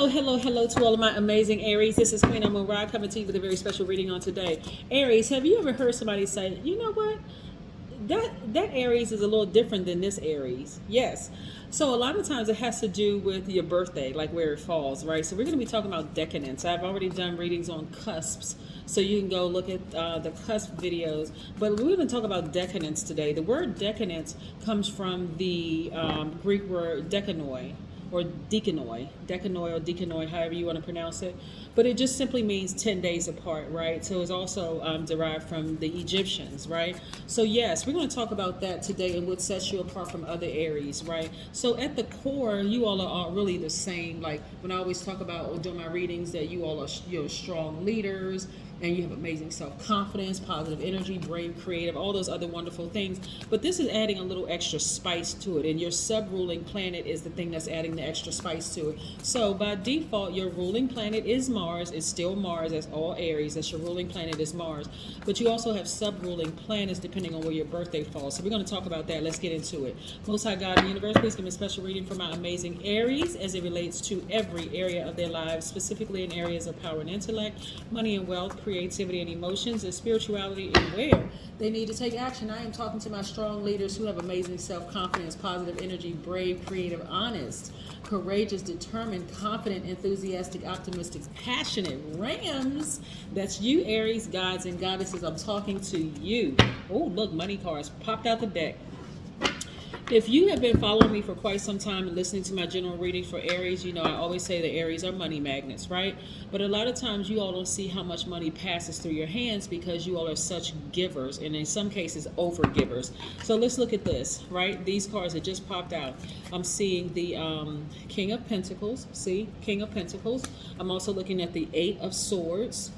Hello to all of my amazing Aries. This is Queen Amun Ra coming to you with a very special reading on today. Aries, have you ever heard somebody say, you know what? That Aries is a little different than this Aries. Yes. So a lot of times it has to do with your birthday, like where it falls, right? So we're going to be talking about decadence. I've already done readings on cusps, so you can go look at the cusp videos. But we're going to talk about decadence today. The word decadence comes from the Greek word dekanoi, or decanoi, however you want to pronounce it. But it just simply means 10 days apart, right? So it's also derived from the Egyptians, right? So yes, we're going to talk about that today and what sets you apart from other Aries, right? So at the core, you all are really the same. Like when I always talk about during my readings that you all are strong leaders, and you have amazing self-confidence, positive energy, brave, creative, all those other wonderful things. But this is adding a little extra spice to it, and your sub-ruling planet is the thing that's adding the extra spice to it. So by default, your ruling planet is Mars. It's still Mars. That's all Aries. That's your ruling planet is Mars. But you also have sub-ruling planets depending on where your birthday falls. So we're going to talk about that. Let's get into it. Most High God in the universe, please give me a special reading for my amazing Aries as it relates to every area of their lives, specifically in areas of power and intellect, money and wealth, creativity and emotions, and spirituality, and where they need to take action. I am talking to my strong leaders who have amazing self-confidence, positive energy, brave, creative, honest, courageous, determined, confident, enthusiastic, optimistic, passionate Rams. That's you, Aries, gods and goddesses. I'm talking to you. Oh, look, money cards popped out the deck. If you have been following me for quite some time and listening to my general reading for Aries, you know I always say that Aries are money magnets, right? But a lot of times you all don't see how much money passes through your hands because you all are such givers, and in some cases over givers. So let's look at this, right? These cards that just popped out. I'm seeing the King of Pentacles. See, King of Pentacles. I'm also looking at the Eight of Swords.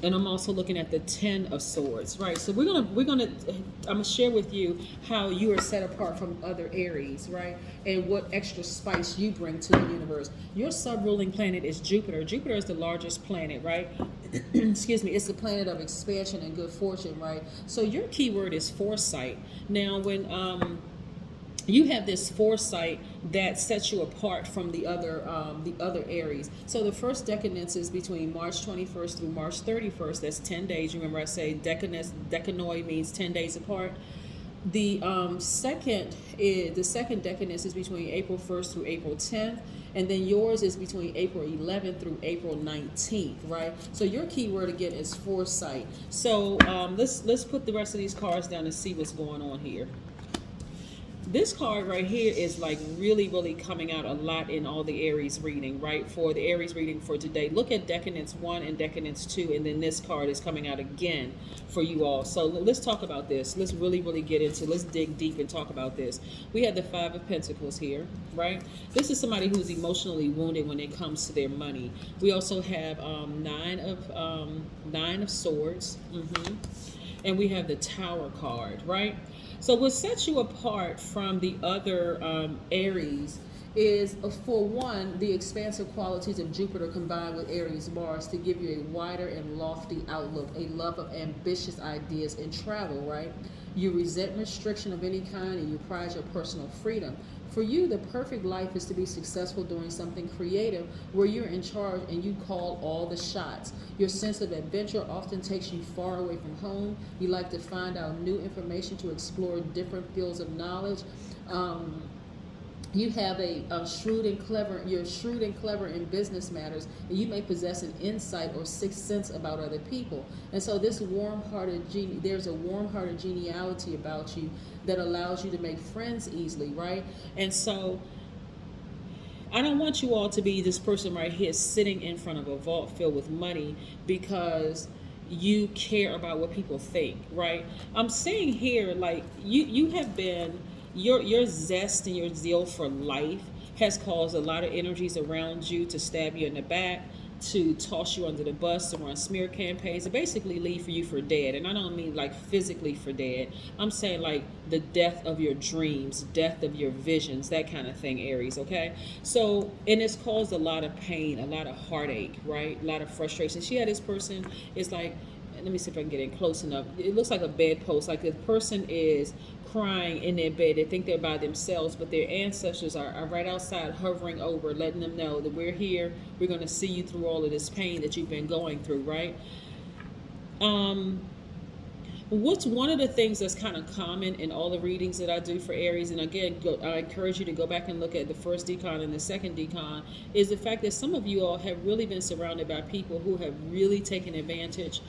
And I'm also looking at the 10 of Swords, right? So I'm gonna share with you how you are set apart from other Aries, right? And what extra spice you bring to the universe. Your sub-ruling planet is Jupiter. Jupiter is the largest planet, right? Excuse me, it's the planet of expansion and good fortune, right? So your key word is foresight. Now, when you have this foresight that sets you apart from the other Aries. So the first decadence is between March 21st through March 31st. That's 10 days. Remember I say decanoi means 10 days apart. The second decadence is between April 1st through April 10th. And then yours is between April 11th through April 19th, right? So your keyword again is foresight. So let's put the rest of these cards down and see what's going on here. This card right here is like really coming out a lot in all the Aries reading, right? For the Aries reading for today, look at Decadence 1 and Decadence 2, and then this card is coming out again for you all. So let's talk about this. Let's really get into, let's dig deep and talk about this. We have the Five of Pentacles here, right? This is somebody who's emotionally wounded when it comes to their money. We also have Nine of Swords, and we have the Tower card, right? So what sets you apart from the other Aries is, for one, the expansive qualities of Jupiter combined with Aries Mars to give you a wider and lofty outlook, a love of ambitious ideas and travel, right? You resent restriction of any kind and you prize your personal freedom. For you, the perfect life is to be successful doing something creative where you're in charge and you call all the shots. Your sense of adventure often takes you far away from home. You like to find out new information to explore different fields of knowledge. You have you're shrewd and clever in business matters, and you may possess an insight or sixth sense about other people. And so there's a warm-hearted geniality about you that allows you to make friends easily, right? And so I don't want you all to be this person right here sitting in front of a vault filled with money because you care about what people think, right? I'm saying here, like, you have been, your zest and your zeal for life has caused a lot of energies around you to stab you in the back, to toss you under the bus, to run smear campaigns, to basically leave you for dead. And I don't mean like physically for dead. I'm saying like the death of your dreams, death of your visions, that kind of thing, Aries, okay? So, and it's caused a lot of pain, a lot of heartache, right? A lot of frustration. This person is like, let me see if I can get in close enough. It looks like a bedpost, like the person is crying in their bed. They think they're by themselves, but their ancestors are right outside hovering over, letting them know that we're here. We're going to see you through all of this pain that you've been going through, right? What's one of the things that's kind of common in all the readings that I do for Aries, and again, I encourage you to go back and look at the first decon and the second decon, is the fact that some of you all have really been surrounded by people who have really taken advantage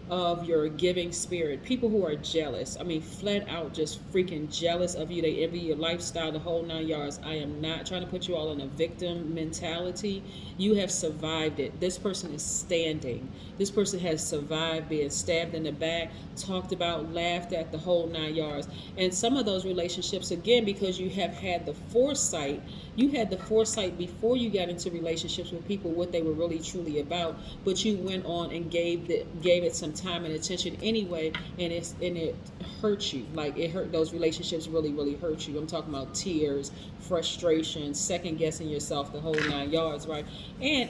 of your giving spirit. People who are jealous. I mean, flat out just freaking jealous of you. They envy your lifestyle, the whole 9 yards. I am not trying to put you all in a victim mentality. You have survived it. This person is standing. This person has survived being stabbed in the back, talked about, laughed at, the whole 9 yards. And some of those relationships, again, because you have had the foresight, you had the foresight before you got into relationships with people, what they were really truly about, but you went on and gave it some time and attention anyway, and it hurt you. Like, it hurt. Those relationships really hurt you. I'm talking about tears, frustration, second guessing yourself, the whole 9 yards, right? And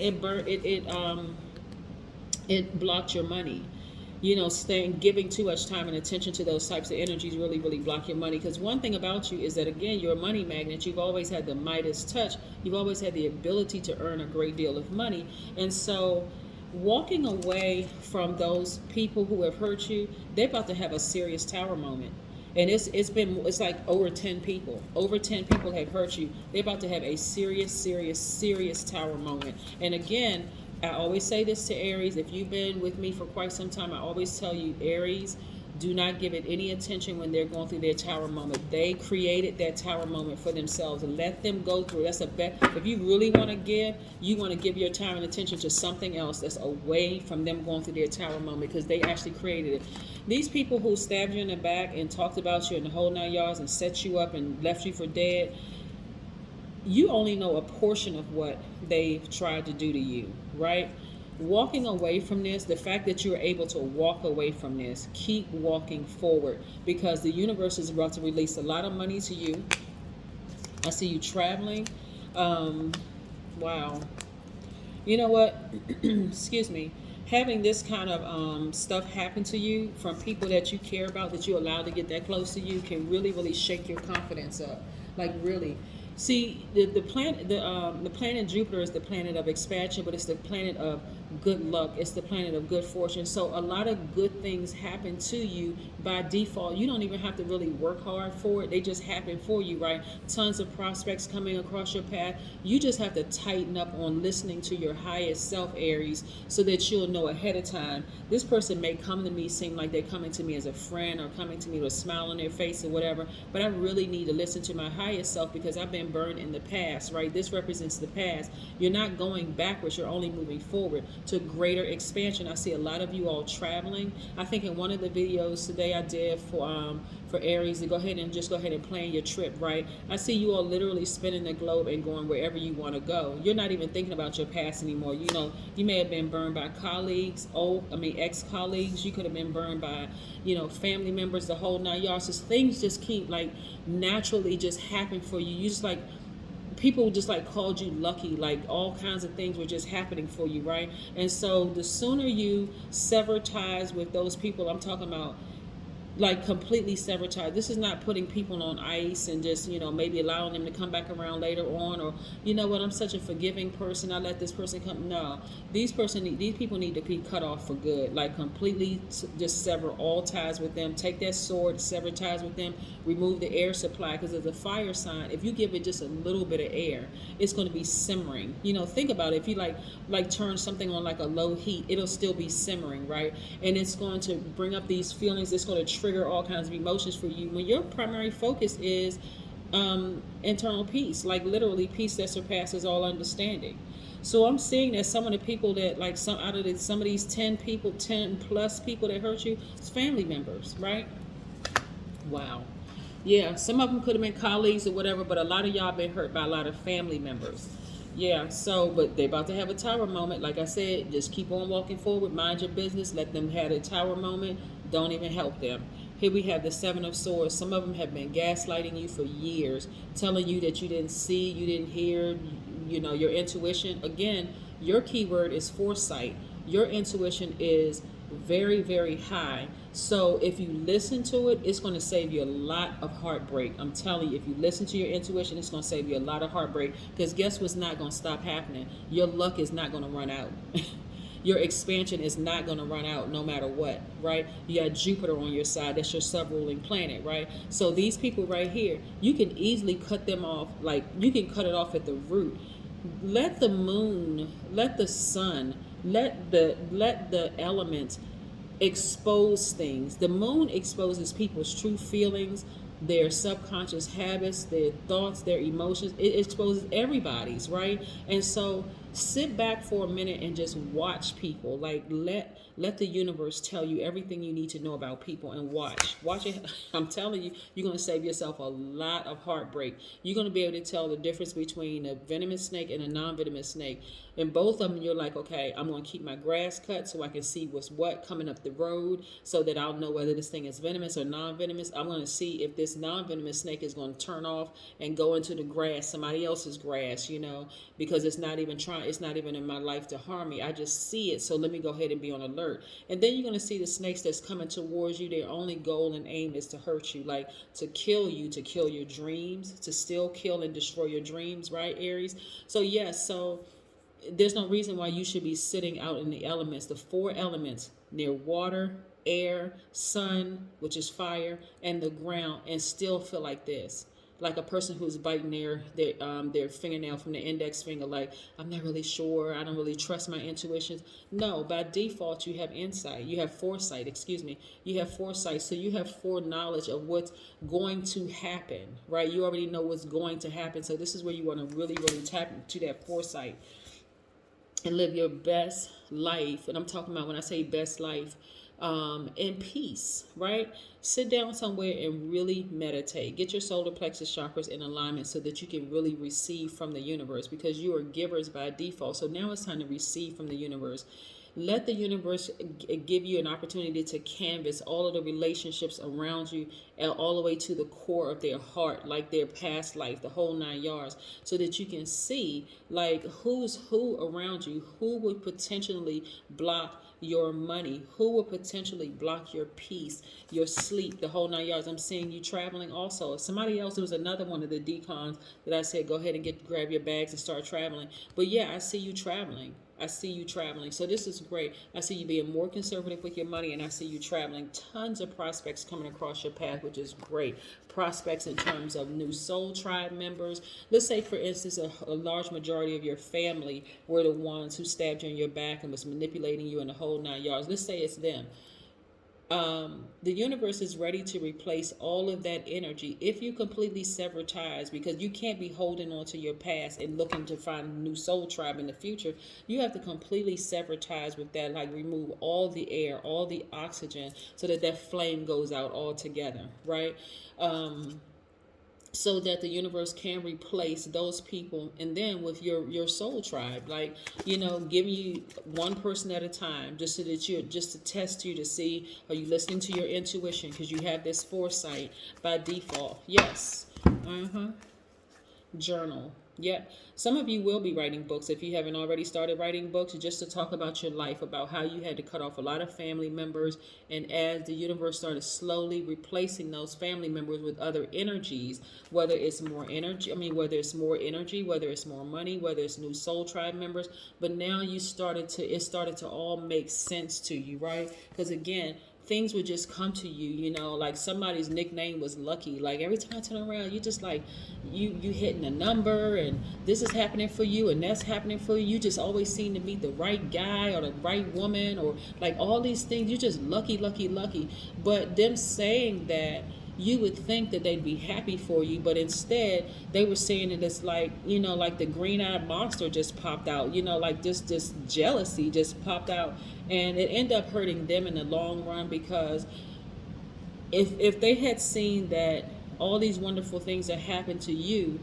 it blocked your money. You know, giving too much time and attention to those types of energies really block your money. Because one thing about you is that, again, you're a money magnet. You've always had the Midas touch. You've always had the ability to earn a great deal of money. And so walking away from those people who have hurt you, they're about to have a serious tower moment. And it's like over 10 people. Over 10 people have hurt you. They're about to have a serious tower moment. And again, I always say this to Aries. If you've been with me for quite some time, I always tell you, Aries, do not give it any attention when they're going through their tower moment. They created that tower moment for themselves. Let them go through. That's a bet. If you really want to give, you want to give your time and attention to something else that's away from them going through their tower moment, because they actually created it. These people who stabbed you in the back and talked about you in the whole 9 yards and set you up and left you for dead, you only know a portion of what they've tried to do to you, right? Walking away from this, the fact that you're able to walk away from this, keep walking forward, because the universe is about to release a lot of money to you. I see you traveling. Wow. You know what? Excuse me. Having this kind of stuff happen to you from people that you care about, that you allow to get that close to you, can really shake your confidence up. Like, really. See, the planet Jupiter is the planet of expansion, but it's the planet of good luck. It's the planet of good fortune. So a lot of good things happen to you by default. You don't even have to really work hard for it. They just happen for you, right? Tons of prospects coming across your path. You just have to tighten up on listening to your highest self, Aries, so that you'll know ahead of time. This person may come to me seem like they're coming to me as a friend, or coming to me with a smile on their face or whatever, but I really need to listen to my highest self, because I've been burned in the past, right? This represents the past. You're not going backwards. You're only moving forward to greater expansion. I see a lot of you all traveling. I think in one of the videos today I did for Aries, to go ahead and plan your trip, right? I see you all literally spinning the globe and going wherever you want to go. You're not even thinking about your past anymore. You know, you may have been burned by colleagues, ex-colleagues. You could have been burned by, family members, the whole 9 yards. So things just keep like naturally just happen for you. You just like, people just like called you lucky, like all kinds of things were just happening for you, right? And so the sooner you sever ties with those people, I'm talking about like completely sever ties. This is not putting people on ice and just, maybe allowing them to come back around later on, or, you know what, I'm such a forgiving person, I let this person come. No, these people need to be cut off for good, like completely just sever all ties with them. Take that sword, sever ties with them, remove the air supply, because as a fire sign, if you give it just a little bit of air, it's going to be simmering. Think about it. If you like turn something on like a low heat, it'll still be simmering, right? And it's going to bring up these feelings. It's going to trigger all kinds of emotions for you when your primary focus is internal peace, like literally peace that surpasses all understanding. So I'm seeing that some of the people that like some of these 10 plus people that hurt you, it's family members, right? Wow. Yeah, some of them could have been colleagues or whatever, but a lot of y'all been hurt by a lot of family members. Yeah, so, but they're about to have a tower moment. Like I said, just keep on walking forward, mind your business, let them have a tower moment. Don't even help them. Here we have the Seven of Swords. Some of them have been gaslighting you for years, telling you that you didn't see, you didn't hear, your intuition. Again, your keyword is foresight. Your intuition is very, very high. So if you listen to it, it's going to save you a lot of heartbreak. I'm telling you, if you listen to your intuition, it's going to save you a lot of heartbreak, because guess what's not going to stop happening? Your luck is not going to run out. Your expansion is not going to run out no matter what, right? You got Jupiter on your side. That's your sub-ruling planet, right? So these people right here, you can easily cut them off. Like, you can cut it off at the root. Let the moon, let the sun, let the elements expose things. The moon exposes people's true feelings, their subconscious habits, their thoughts, their emotions. It exposes everybody's, right? And so sit back for a minute and just watch people. Like, let the universe tell you everything you need to know about people, and watch it. I'm telling you, you're going to save yourself a lot of heartbreak. You're going to be able to tell the difference between a venomous snake and a non-venomous snake. And both of them, you're like, okay, I'm going to keep my grass cut so I can see what's what coming up the road, so that I'll know whether this thing is venomous or non-venomous. I'm going to see if this non-venomous snake is going to turn off and go into the grass, somebody else's grass, because it's not even in my life to harm me. I just see it, so let me go ahead and be on alert. And then you're going to see the snakes that's coming towards you. Their only goal and aim is to hurt you, like to kill you, to kill your dreams, to still kill and destroy your dreams, right, Aries? So yes, so there's no reason why you should be sitting out in the elements, the four elements, near water, air, sun, which is fire, and the ground, and still feel like this. Like a person who's biting their fingernail from the index finger, like, I'm not really sure, I don't really trust my intuitions. No, by default, you have insight. You have foresight, excuse me. You have foresight, so you have foreknowledge of what's going to happen, right? You already know what's going to happen. So this is where you want to really, really tap into that foresight and live your best life. And I'm talking about, when I say best life, in peace, right? Sit down somewhere and really meditate. Get your solar plexus chakras in alignment so that you can really receive from the universe, because you are givers by default. So now it's time to receive from the universe. Let the universe give you an opportunity to canvas all of the relationships around you, all the way to the core of their heart, like their past life, the whole 9 yards, so that you can see, like, who's who around you, who would potentially block your money, who will potentially block your peace, your sleep, the whole 9 yards. I'm seeing you traveling also. If somebody else, it was another one of the decons that I said, go ahead and grab your bags and start traveling. But yeah, I see you traveling. I see you traveling. So this is great. I see you being more conservative with your money, and I see you traveling. Tons of prospects coming across your path, which is great. Prospects in terms of new soul tribe members. Let's say, for instance, a large majority of your family were the ones who stabbed you in your back and was manipulating you in the whole 9 yards. Let's say it's them. The universe is ready to replace all of that energy if you completely sever ties, because you can't be holding on to your past and looking to find a new soul tribe in the future. You have to completely sever ties with that, like remove all the air, all the oxygen, so that flame goes out altogether, right? So that the universe can replace those people, and then with your soul tribe, like, giving you one person at a time, just so that just to test you, to see, are you listening to your intuition, because you have this foresight by default. Yes. Journal. Yeah, some of you will be writing books if you haven't already started writing books, just to talk about your life, about how you had to cut off a lot of family members, and as the universe started slowly replacing those family members with other energies, whether it's more energy, whether it's more energy, whether it's more money, whether it's new soul tribe members, but now it started to all make sense to you, right? Because again, things would just come to you, like somebody's nickname was Lucky. Like every time I turn around, you just like, you hitting a number, and this is happening for you, and that's happening for you. You just always seem to meet the right guy or the right woman, or like all these things. You're just lucky, lucky, lucky. But them saying that, you would think that they'd be happy for you, but instead they were saying that it's like, like the green-eyed monster just popped out, like this jealousy just popped out, and it ended up hurting them in the long run, because if they had seen that all these wonderful things that happened to you,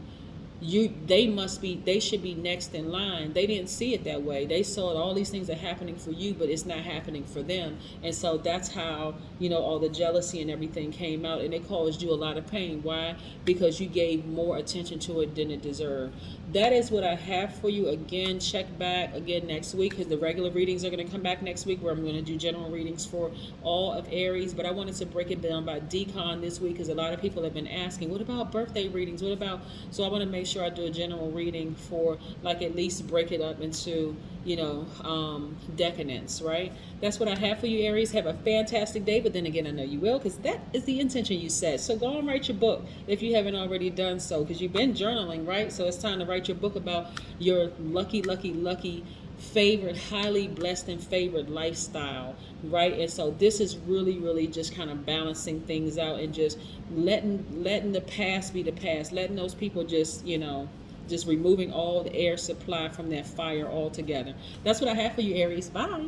they should be next in line. They didn't see it that way. They saw all these things are happening for you, but it's not happening for them. And so that's how, all the jealousy and everything came out, and it caused you a lot of pain. Why? Because you gave more attention to it than it deserved. That is what I have for you. Again, check back again next week, because the regular readings are going to come back next week, where I'm going to do general readings for all of Aries. But I wanted to break it down by decan this week, because a lot of people have been asking, what about birthday readings? What about, so I want to make sure I do a general reading for, like, at least break it up into, decadence, right? That's what I have for you, Aries. Have a fantastic day. But then again, I know you will, because that is the intention you set. So go and write your book if you haven't already done so, because you've been journaling, right? So it's time to write your book about your lucky, lucky, lucky favorite, highly blessed and favored lifestyle, right? And so this is really, really just kind of balancing things out, and just letting the past be the past, letting those people just removing all the air supply from that fire altogether. That's what I have for you, Aries. Bye.